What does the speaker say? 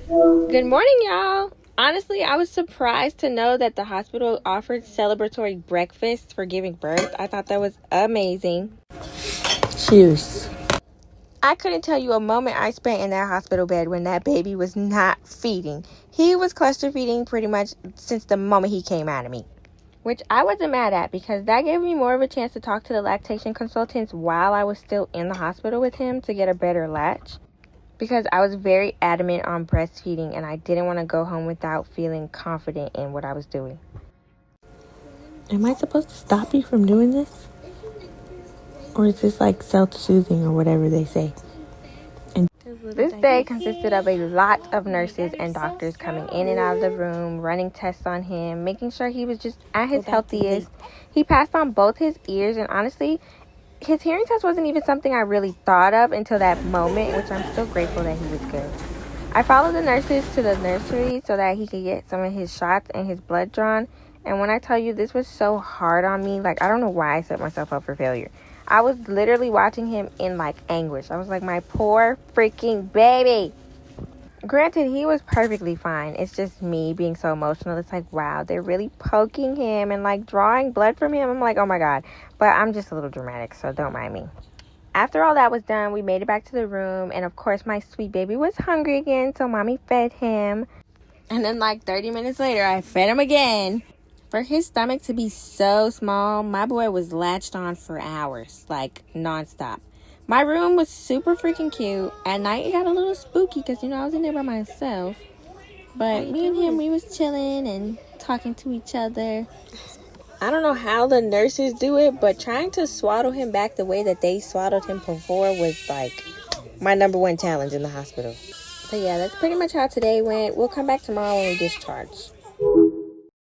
Good morning, y'all. Honestly, I was surprised to know that the hospital offered celebratory breakfast for giving birth. I thought that was amazing. Cheers. I couldn't tell you a moment I spent in that hospital bed when that baby was not feeding. He was cluster feeding pretty much since the moment he came out of me, which I wasn't mad at because that gave me more of a chance to talk to the lactation consultants while I was still in the hospital with him to get a better latch. Because I was very adamant on breastfeeding and I didn't want to go home without feeling confident in what I was doing. Am I supposed to stop you from doing this? Or is this like self-soothing or whatever they say? This day consisted of a lot of nurses and doctors coming in and out of the room, running tests on him, making sure he was just at his healthiest. He passed on both his ears, and honestly, his hearing test wasn't even something I really thought of until that moment, which I'm still grateful that he was good. I followed the nurses to the nursery so that he could get some of his shots and his blood drawn. And when I tell you this was so hard on me, like, I don't know why I set myself up for failure. I was literally watching him in, like, anguish. I was like, my poor freaking baby. Granted, he was perfectly fine. It's just me being so emotional. It's like, wow, they're really poking him and, like, drawing blood from him. I'm like, oh, my God. But I'm just a little dramatic, so don't mind me. After all that was done, we made it back to the room. And, of course, my sweet baby was hungry again, so Mommy fed him. And then, like, 30 minutes later, I fed him again. For his stomach to be so small, my boy was latched on for hours, like, nonstop. My room was super freaking cute. At night, it got a little spooky because, I was in there by myself. But me and him, we was chilling and talking to each other. I don't know how the nurses do it, but trying to swaddle him back the way that they swaddled him before was, like, my number one challenge in the hospital. But yeah, that's pretty much how today went. We'll come back tomorrow when we discharge.